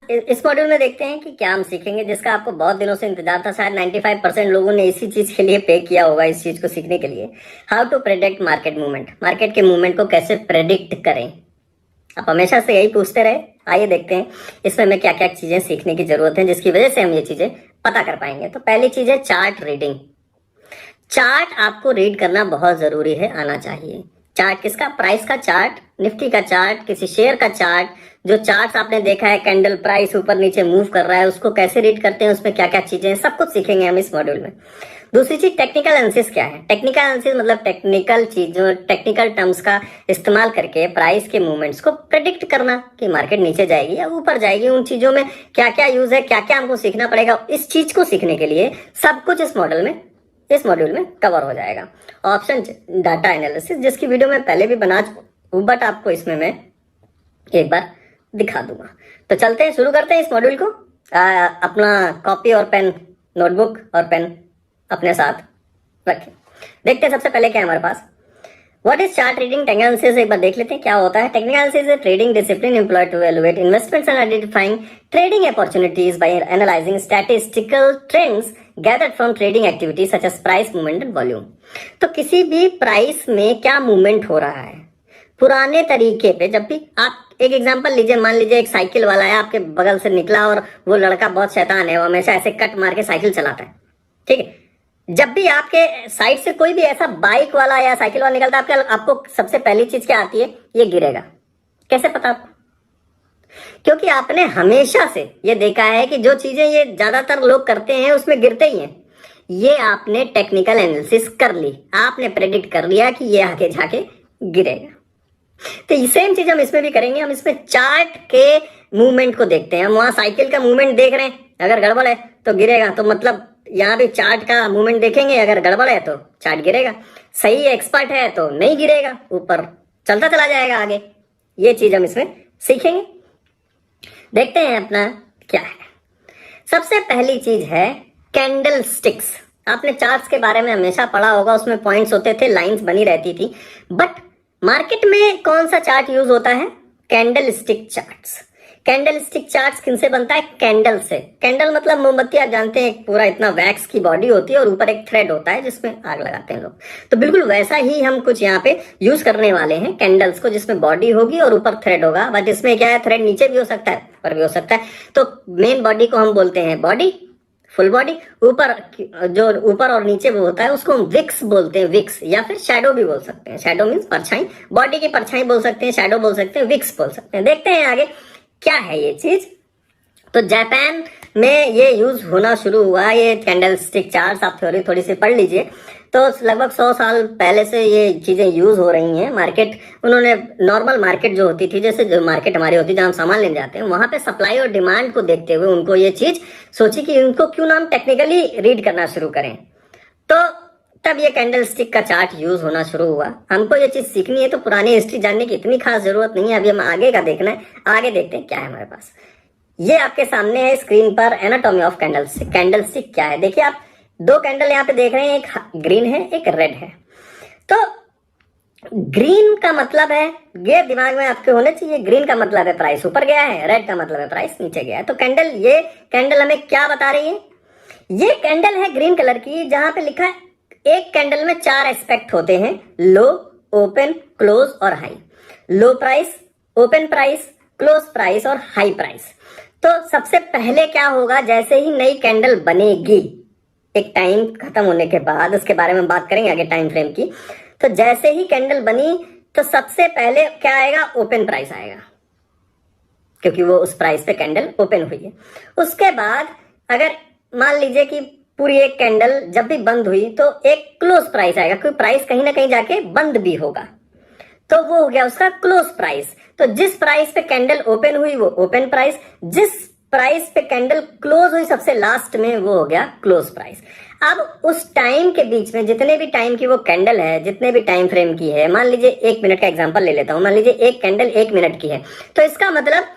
इस मॉड्यूल में देखते हैं कि क्या हम सीखेंगे, जिसका आपको बहुत दिनों से इंतजार था। शायद 95% लोगों ने इसी चीज के लिए पे किया होगा, इस चीज को सीखने के लिए। How to predict market movement, market के मूवमेंट को कैसे प्रेडिक्ट करें। आप हमेशा से यही पूछते रहे। आइए देखते हैं इसमें हमें क्या क्या चीजें सीखने की जरूरत है, जिसकी वजह से हम ये चीजें पता कर पाएंगे। तो पहली चीज है चार्ट रीडिंग। चार्ट आपको रीड करना बहुत जरूरी है, आना चाहिए। चार्ट किसका? प्राइस का चार्ट, निफ्टी का चार्ट, किसी शेयर का चार्ट। जो चार्ट्स आपने देखा है, कैंडल प्राइस ऊपर नीचे मूव कर रहा है, उसको कैसे रीड करते हैं, उसमें क्या क्या चीजें हैं, सब कुछ सीखेंगे हम इस मॉड्यूल में। दूसरी चीज टेक्निकल एनालिसिस क्या है। टेक्निकल एनालिसिस मतलब टेक्निकल चीजों, टेक्निकल टर्म्स का इस्तेमाल करके प्राइस के मूवमेंट्स को प्रेडिक्ट करना कि मार्केट नीचे जाएगी या ऊपर जाएगी। उन चीजों में क्या क्या यूज है, क्या क्या हमको सीखना पड़ेगा, इस चीज को सीखने के लिए सब कुछ इस मॉड्यूल में कवर हो जाएगा। ऑप्शन डाटा एनालिसिस, जिसकी वीडियो मैं पहले भी बना चुका हूं, बट आपको इसमें मैं एक बार दिखा दूंगा। तो चलते हैं, शुरू करते हैं इस मॉड्यूल को। अपना कॉपी और पेन, नोटबुक और पेन अपने साथ रखें। देखते हैं सबसे पहले क्या है हमारे पास। What is chart reading? Technical analysis एक बार देख लेते हैं क्या होता है। Technical analysis is trading discipline employed to evaluate investments and identifying trading opportunities by analysing statistical trends gathered from trading activities such as price movement and volume। तो किसी भी प्राइस में क्या मूवमेंट हो रहा है, पुराने तरीके पे। जब भी आप एक एग्जांपल लीजिए, मान लीजिए एक साइकिल वाला है, आपके बगल से निकला और वो लड़का बहुत शैतान है, वो हमेशा ऐसे कट मार के साइकिल चलाता है, ठीक है। जब भी आपके साइड से कोई भी ऐसा बाइक वाला या साइकिल वाला निकलता है, आपको सबसे पहली चीज क्या आती है? ये गिरेगा। कैसे पता आपको? क्योंकि आपने हमेशा से ये देखा है कि जो चीजें ये ज्यादातर लोग करते हैं उसमें गिरते ही हैं। ये आपने टेक्निकल एनालिसिस कर ली, आपने प्रेडिक्ट कर लिया कि ये आगे जाके गिरेगा। तो ये सेम चीज हम इसमें भी करेंगे। हम इसमें चार्ट के मूवमेंट को देखते हैं। हम वहां साइकिल का मूवमेंट देख रहे हैं, अगर गड़बड़ है तो गिरेगा, तो मतलब यहाँ भी चार्ट का मूवमेंट देखेंगे, अगर गड़बड़ है तो चार्ट गिरेगा, सही एक्सपर्ट है तो नहीं गिरेगा, ऊपर चलता चला जाएगा आगे। ये चीज हम इसमें सीखेंगे। देखते हैं अपना क्या है। सबसे पहली चीज है कैंडल स्टिक्स। आपने चार्ट्स के बारे में हमेशा पढ़ा होगा, उसमें पॉइंट्स होते थे, लाइंस बनी रहती थी। बट मार्केट में कौन सा चार्ट यूज होता है? Candle stick charts. Candle stick charts किनसे बनता है? कैंडल से। कैंडल मतलब मोमबत्ती, आप जानते हैं, एक पूरा इतना वैक्स की बॉडी होती है और ऊपर एक थ्रेड होता है जिसमें आग लगाते हैं लोग। तो बिल्कुल वैसा ही हम कुछ यहाँ पे यूज करने वाले हैं कैंडल्स को, जिसमें बॉडी होगी और ऊपर थ्रेड होगा। बट इसमें क्या है, थ्रेड नीचे भी हो सकता है, ऊपर भी हो सकता है। तो मेन बॉडी को हम बोलते हैं बॉडी, फुल बॉडी। ऊपर जो ऊपर और नीचे वो होता है उसको हम विक्स बोलते हैं, विक्स, या फिर शैडो भी बोल सकते हैं। शैडो मीन्स परछाई, बॉडी की परछाई बोल सकते हैं, शैडो बोल सकते हैं, विक्स बोल सकते हैं। देखते हैं आगे क्या है ये चीज। तो जापान में ये यूज होना शुरू हुआ, ये कैंडल स्टिक चार्ट्स। आप थ्योरी थोड़ी सी पढ़ लीजिए। तो लगभग 100 साल पहले से ये चीजें यूज हो रही हैं। मार्केट, उन्होंने नॉर्मल मार्केट जो होती थी, जैसे जो मार्केट हमारी होती है जहां हम सामान लेने जाते हैं, वहां पे सप्लाई और डिमांड को देखते हुए उनको ये चीज सोची कि उनको क्यों ना हम टेक्निकली रीड करना शुरू करें। तो तब ये कैंडल स्टिक का चार्ट यूज होना शुरू हुआ। हमको ये चीज सीखनी है तो पुरानी हिस्ट्री जानने की इतनी खास जरूरत नहीं है। अभी हम आगे का देखना है, आगे देखते हैं क्या है हमारे पास। ये आपके सामने है स्क्रीन पर, anatomy of candle stick. Candle stick क्या है? देखिए, आप दो कैंडल यहाँ पे देख रहे हैं, एक ग्रीन है, एक रेड है। तो ग्रीन का मतलब है, ये दिमाग में आपके होने चाहिए, ग्रीन का मतलब है प्राइस ऊपर गया है, रेड का मतलब है प्राइस नीचे गया है। तो ये कैंडल हमें क्या बता रही है? ये कैंडल है ग्रीन कलर की, जहां पे लिखा है एक कैंडल में 4 एस्पेक्ट होते हैं, लो, ओपन, क्लोज और हाई। लो price, open price, close price और हाई प्राइस। तो सबसे पहले क्या होगा, जैसे ही नई कैंडल बनेगी, एक टाइम खत्म होने के बाद, उसके बारे में बात करेंगे आगे टाइम फ्रेम की। तो जैसे ही कैंडल बनी तो सबसे पहले क्या आएगा? ओपन प्राइस आएगा, क्योंकि वो उस प्राइस पे कैंडल ओपन हुई है। उसके बाद अगर मान लीजिए कि पूरी एक कैंडल जब भी बंद हुई तो एक क्लोज प्राइस आएगा, क्योंकि प्राइस कहीं ना कहीं जाके बंद भी होगा, तो वो हो गया उसका क्लोज प्राइस। तो जिस प्राइस पे कैंडल ओपन हुई वो ओपन प्राइस, जिस प्राइस पे कैंडल क्लोज हुई सबसे लास्ट में, वो हो गया क्लोज प्राइस। अब उस टाइम के बीच में जितने भी टाइम की वो कैंडल है, जितने भी टाइम फ्रेम की है, मान लीजिए 1 मिनट का एग्जांपल ले लेता हूं, मान लीजिए एक कैंडल 1 मिनट की है, तो इसका मतलब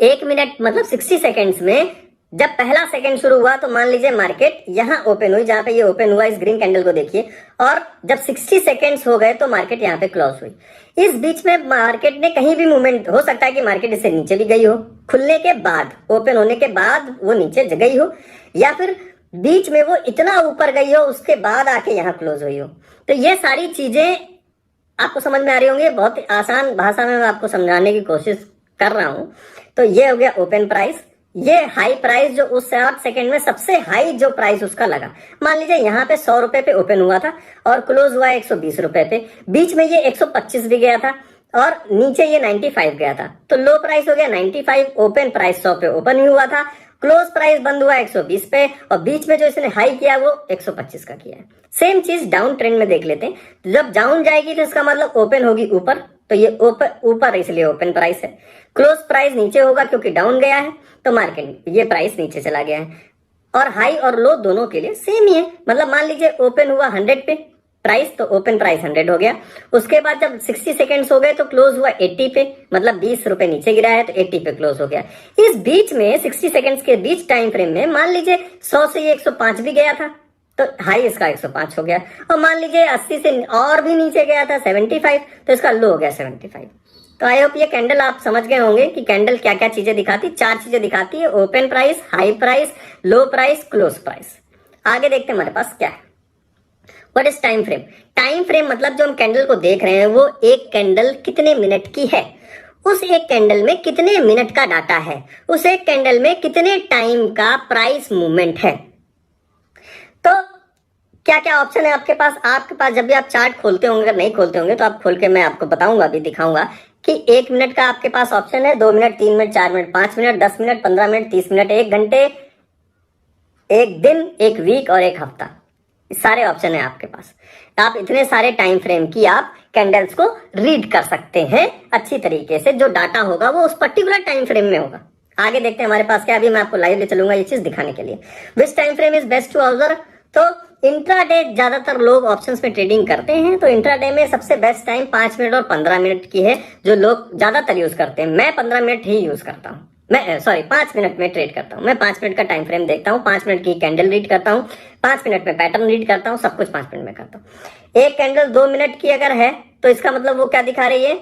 1 मिनट मतलब 60 सेकेंड्स में जब पहला सेकंड शुरू हुआ तो मान लीजिए मार्केट यहां ओपन हुई, जहां पे ये ओपन हुआ, इस ग्रीन कैंडल को देखिए, और जब 60 सेकंड्स हो गए तो मार्केट यहां पे क्लोज हुई। इस बीच में मार्केट ने कहीं भी मूवमेंट, हो सकता है कि मार्केट इससे नीचे भी गई हो, खुलने के बाद, ओपन होने के बाद वो नीचे गई हो, या फिर बीच में वो इतना ऊपर गई हो उसके बाद आके यहाँ क्लोज हुई हो। तो ये सारी चीजें आपको समझ में आ रही होंगी, बहुत आसान भाषा में मैं आपको समझाने की कोशिश कर रहा हूं। तो ये हो गया ओपन प्राइस, ये हाई प्राइस जो उस 60 सेकंड में सबसे हाई जो प्राइस उसका लगा, मान लीजिए यहाँ पे 100 रुपए पे ओपन हुआ था और क्लोज हुआ 120 रुपए पे, बीच में ये 125 भी गया था और नीचे ये 95 गया था, तो लो प्राइस हो गया 95, ओपन प्राइस 100 पे ओपन ही हुआ था, क्लोज प्राइस बंद हुआ 120 पे, और बीच में जो इसने हाई किया वो 125 का किया है। सेम चीज डाउन ट्रेंड में देख लेते हैं। जब डाउन जाएगी तो इसका मतलब ओपन होगी ऊपर, तो ये ऊपर इसलिए ओपन प्राइस है, क्लोज प्राइस नीचे होगा क्योंकि डाउन गया है, तो मार्केट ये प्राइस नीचे चला गया है। और हाई और लो दोनों के लिए सेम ही है, मतलब मान लीजिए ओपन हुआ 100 पे प्राइस, तो ओपन प्राइस 100 हो गया, उसके बाद जब 60 सेकंड्स हो गए तो क्लोज हुआ 80 पे, मतलब 20 रुपए नीचे गिरा है तो 80 पे क्लोज हो गया। इस बीच में 60 सेकंड्स के बीच टाइम फ्रेम में मान लीजिए 100 से ये 105 भी गया था, तो हाई इसका 105 हो गया, और मान लीजिए 80 से और भी नीचे गया था 75, तो इसका लो हो गया 75। तो आई होप ये कैंडल आप समझ गए होंगे कि कैंडल क्या क्या चीजें दिखाती, 4 चीजें दिखाती है, ओपन प्राइस, हाई प्राइस, लो प्राइस, क्लोज प्राइस। आगे देखते हैं हमारे पास क्या है। What is time frame? Time frame मतलब जो हम कैंडल को देख रहे हैं वो एक कैंडल कितने मिनट की है, उस एक कैंडल में कितने मिनट का डाटा है, उस एक कैंडल में कितने टाइम का प्राइस मूवमेंट है। तो क्या क्या ऑप्शन है आपके पास जब भी आप चार्ट खोलते होंगे, अगर नहीं खोलते होंगे तो आप खोल के मैं आपको बताऊंगा, अभी दिखाऊंगा कि 1 मिनट का आपके पास ऑप्शन है, 2 minute, 3 minute, 4 minute, 5 minute, 10 minute, 15 minute, 30 minute, 1 घंटे, 1 दिन, 1 वीक और 1 हफ्ता, सारे ऑप्शन है आपके पास। आप इतने सारे टाइम फ्रेम की आप कैंडल्स को रीड कर सकते हैं अच्छी तरीके से, जो डाटा होगा वो उस पर्टिकुलर टाइम फ्रेम में होगा। आगे देखते हैं हमारे पास क्या, अभी मैं आपको लाइव ले चलूंगा ये चीज दिखाने के लिए। Which time frame is best to observe? तो इंट्राडे ज्यादातर लोग ऑप्शंस में ट्रेडिंग करते हैं, तो इंट्राडे में सबसे बेस्ट टाइम 5 मिनट और 15 मिनट की है, जो लोग ज्यादातर यूज करते हैं। मैं 15 मिनट ही यूज करता हूँ, मैं 5 मिनट में ट्रेड करता हूँ, मैं 5 मिनट का टाइम फ्रेम देखता हूँ, 5 मिनट की कैंडल रीड करता हूँ, 5 मिनट में पैटर्न रीड करता हूँ, सब कुछ 5 मिनट में करता हूँ। एक कैंडल 2 मिनट की अगर है तो इसका मतलब वो क्या दिखा रही है,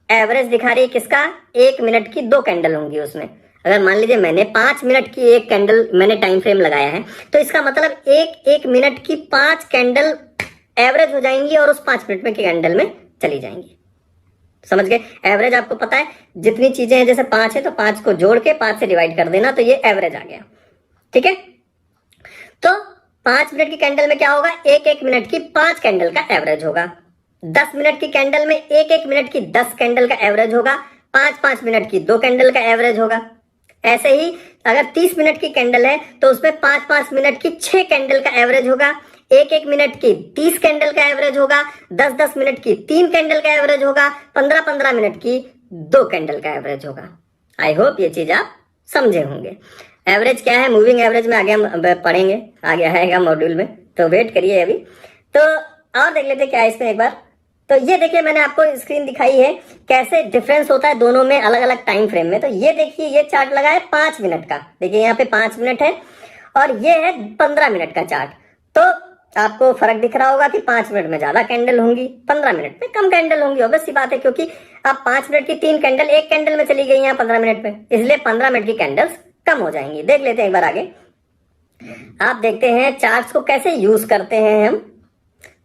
एवरेज दिखा रही है किसका, 1 मिनट की 2 कैंडल होंगी उसमें। अगर मान लीजिए मैंने 5 मिनट की एक कैंडल मैंने टाइम फ्रेम लगाया है, तो इसका मतलब एक मिनट की 5 कैंडल एवरेज हो जाएंगी और उस 5 मिनट में की कैंडल में चली जाएंगी। समझ गए? एवरेज आपको पता है, जितनी चीजें हैं, जैसे 5 है तो 5 को जोड़ के 5 से डिवाइड कर देना, तो ये एवरेज आ गया। ठीक है, तो 5 मिनट की कैंडल में क्या होगा, एक मिनट की 5 कैंडल का एवरेज होगा। 10 मिनट की कैंडल में एक मिनट की 10 कैंडल का एवरेज होगा। 5 मिनट की 2 कैंडल का एवरेज होगा। ऐसे ही अगर 30 मिनट की कैंडल है तो उसमें 5 मिनट की 6 कैंडल का एवरेज होगा। एक मिनट की 30 कैंडल का एवरेज होगा। 10 मिनट की 3 कैंडल का एवरेज होगा। 15 मिनट की 2 कैंडल का एवरेज होगा। आई होप ये चीज आप समझे होंगे। एवरेज क्या है, मूविंग एवरेज में आगे हम पढ़ेंगे, आगे आएगा मॉड्यूल में, तो वेट करिए अभी। तो और देख लेते क्या है इसमें एक बार। तो ये देखिए मैंने आपको स्क्रीन दिखाई है कैसे डिफरेंस होता है दोनों में अलग अलग टाइम फ्रेम में। तो ये देखिए ये चार्ट लगा है 5 मिनट का, देखिए यहाँ पे 5 मिनट है और ये है 15 मिनट का चार्ट। तो आपको फर्क दिख रहा होगा कि 5 मिनट में ज्यादा कैंडल होंगी, 15 मिनट में कम कैंडल होंगी। ऑब्वियस सी बात है, क्योंकि अब 5 मिनट की 3 कैंडल एक कैंडल में चली गई यहाँ 15 मिनट में, इसलिए 15 मिनट की कैंडल्स कम हो जाएंगी। देख लेते हैं एक बार आगे। आप देखते हैं चार्ट्स को कैसे यूज करते हैं, हम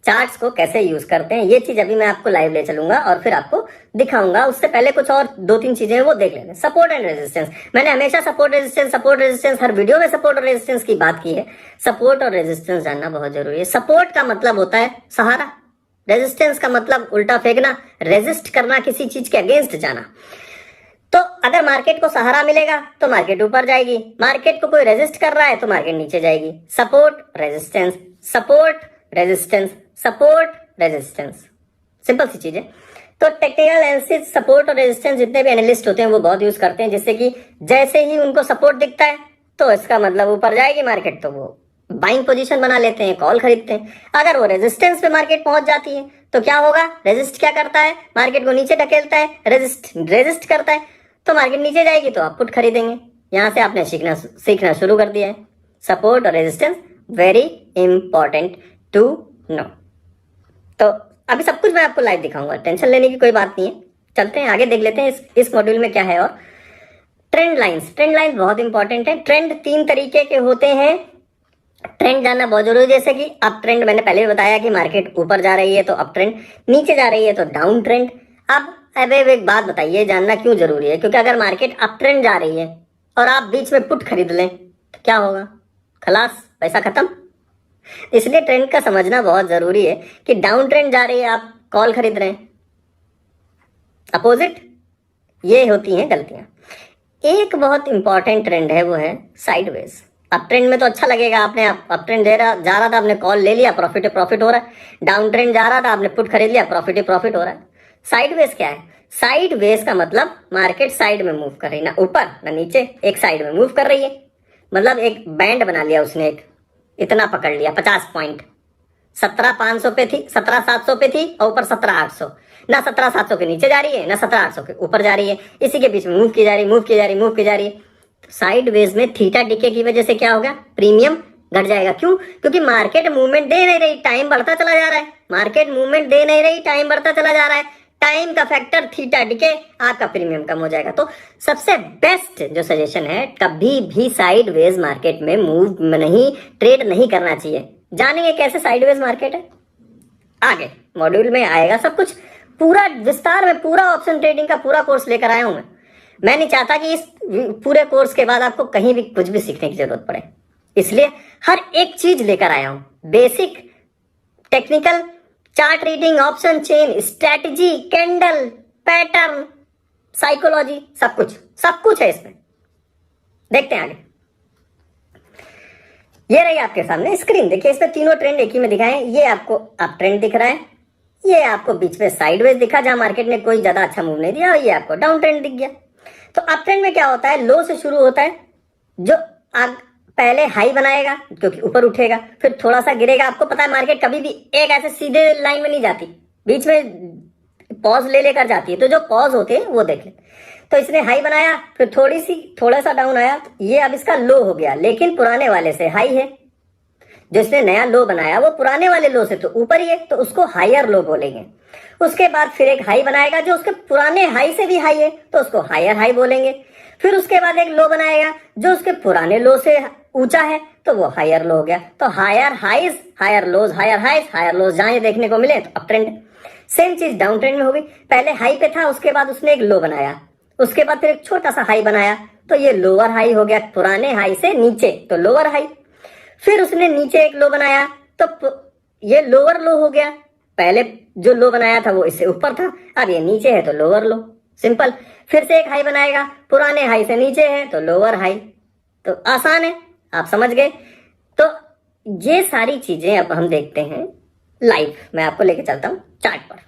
चार्ट्स को कैसे यूज करते हैं, ये चीज अभी मैं आपको लाइव ले चलूंगा और फिर आपको दिखाऊंगा। उससे पहले कुछ और 2-3 चीजें वो देख लेते हैं। सपोर्ट एंड रेजिस्टेंस, मैंने हमेशा सपोर्ट रेजिस्टेंस हर वीडियो में सपोर्ट और रेजिस्टेंस की बात की है। सपोर्ट और रेजिस्टेंस जानना बहुत जरूरी है। सपोर्ट का मतलब होता है सहारा, रेजिस्टेंस का मतलब उल्टा फेंकना, रेजिस्ट करना, किसी चीज के अगेंस्ट जाना। तो अगर मार्केट को सहारा मिलेगा तो मार्केट ऊपर जाएगी, मार्केट को कोई रेजिस्ट कर रहा है तो मार्केट नीचे जाएगी। Support resistance, support resistance, support resistance, simple सी चीज है। तो टेक्निकल एनालिसिस सपोर्ट और रेजिस्टेंस जितने भी एनालिस्ट होते हैं वो बहुत यूज करते हैं, जिससे कि जैसे ही उनको सपोर्ट दिखता है तो इसका मतलब ऊपर जाएगी मार्केट, तो वो बाइंग पोजीशन बना लेते हैं, कॉल खरीदते हैं। अगर वो रेजिस्टेंस पे मार्केट पहुंच जाती है तो क्या होगा, रेजिस्ट क्या करता है, मार्केट को नीचे ढकेलता है, रेजिस्ट करता है, तो मार्केट नीचे जाएगी तो आप पुट खरीदेंगे। यहां से आपने सीखना शुरू कर दिया है। सपोर्ट और resistance very important to know. तो अभी सब कुछ मैं आपको लाइव दिखाऊंगा, टेंशन लेने की कोई बात नहीं है। चलते हैं आगे, देख लेते हैं इस मॉड्यूल में क्या है। और ट्रेंड लाइंस बहुत इंपॉर्टेंट है। ट्रेंड 3 तरीके के होते हैं, ट्रेंड जानना बहुत जरूरी है। जैसे कि अप ट्रेंड, मैंने पहले भी बताया कि मार्केट ऊपर जा रही है तो अप ट्रेंड, नीचे जा रही है तो डाउन ट्रेंड। अब एक बात बताइए, जानना क्यों जरूरी है? क्योंकि अगर मार्केट अप ट्रेंड जा रही है और आप बीच में पुट खरीद लें तो क्या होगा? खलास, पैसा खत्म। इसलिए ट्रेंड का समझना बहुत जरूरी है कि डाउन ट्रेंड जा रही है, आप कॉल खरीद रहे हैं, अपोजिट। ये होती हैं गलतियां। एक बहुत इंपॉर्टेंट ट्रेंड है, वो है साइडवेज। अप ट्रेंड में तो अच्छा लगेगा, आपने अप ट्रेंड जा रहा था, आपने कॉल ले लिया, प्रॉफिट हो रहा है। डाउन ट्रेंड जा रहा था, आपने पुट खरीद लिया, प्रॉफिट हो रहा है। साइडवेज क्या है? साइडवेज का मतलब मार्केट साइड में मूव कर रही, ना ऊपर ना नीचे, एक साइड में मूव कर रही है। मतलब एक बैंड बना लिया उसने, एक इतना पकड़ लिया 50 पॉइंट। 17,500 पे थी, 17,700 पे थी और ऊपर 17,800। ना 17,700 के नीचे जा रही है, ना 17,800 के ऊपर जा रही है, इसी के बीच में मूव की जा रही है। साइड वेज में थीटा डिके की वजह से क्या होगा? प्रीमियम घट जाएगा। क्यों? क्योंकि मार्केट मूवमेंट दे नहीं रही, टाइम बढ़ता चला जा रहा है। मार्केट मूवमेंट दे नहीं रही, टाइम बढ़ता चला जा रहा है। टाइम का फैक्टर थीटा डिके, आपका प्रीमियम कम हो जाएगा। तो सबसे बेस्ट जो सजेशन है, कभी भी साइड वेज मार्केट में मूव नहीं, ट्रेड नहीं करना चाहिए। जानेंगे कैसे साइडवेज मार्केट है, आगे मॉड्यूल में आएगा सब कुछ पूरा विस्तार में। पूरा ऑप्शन ट्रेडिंग का पूरा कोर्स लेकर आया हूं मैं नहीं चाहता कि इस पूरे कोर्स के बाद आपको कहीं भी कुछ भी सीखने की जरूरत पड़े, इसलिए हर एक चीज लेकर आया हूं। Basic, technical, chart reading, option chain, strategy, candle, pattern, psychology, सब कुछ है इसमें। देखते हैं आगे। ये रही आपके सामने स्क्रीन, देखिए इसमें तीनों ट्रेंड एक ही में दिखाए। ये आपको अप ट्रेंड दिख रहा है, ये आपको बीच में साइडवेज दिखा जहां मार्केट ने कोई ज्यादा अच्छा मूव नहीं दिया, और ये आपको डाउन ट्रेंड दिख गया। तो अप ट्रेंड में क्या होता है? लो से शुरू होता है, जो पहले हाई बनाएगा क्योंकि ऊपर उठेगा, फिर थोड़ा सा गिरेगा। आपको पता है मार्केट कभी भी एक ऐसे सीधे लाइन में नहीं जाती, बीच में पॉज ले लेकर जाती है। तो जो पॉज होते हैं वो देख ले। तो इसने हाई बनाया, फिर थोड़ा सा डाउन आया, ये अब इसका लो हो गया, लेकिन पुराने वाले से हाई है। जो इसने नया लो बनाया वो पुराने वाले लो से तो ऊपर ही है, तो उसको हायर लो बोलेंगे। उसके बाद फिर एक हाई बनाएगा जो उसके पुराने हाई से भी हाई है, तो उसको हायर हाई बोलेंगे। फिर उसके बाद एक लो बनाएगा जो उसके पुराने लो से ऊंचा है, तो वो हायर लो हो गया। तो higher highs, higher lows, higher highs, higher lows जहां ये देखने को मिले तो अप ट्रेंड। सेम चीज डाउन ट्रेंड में हो गई। पहले हाई पे था, उसके बाद उसने एक लो बनाया, उसके बाद फिर एक छोटा सा हाई बनाया, तो ये लोअर हाई हो गया, पुराने हाई से नीचे तो लोअर हाई। फिर उसने नीचे एक लो बनाया, तो ये लोअर लो हो गया। पहले जो लो बनाया था वो इससे ऊपर था, अब ये नीचे है तो लोअर लो, सिंपल। फिर से एक हाई बनाएगा, पुराने हाई से नीचे है तो लोअर हाई। तो आसान है, आप समझ गए। तो ये सारी चीजें अब हम देखते हैं लाइव। मैं आपको लेके चलता हूं चार्ट पर।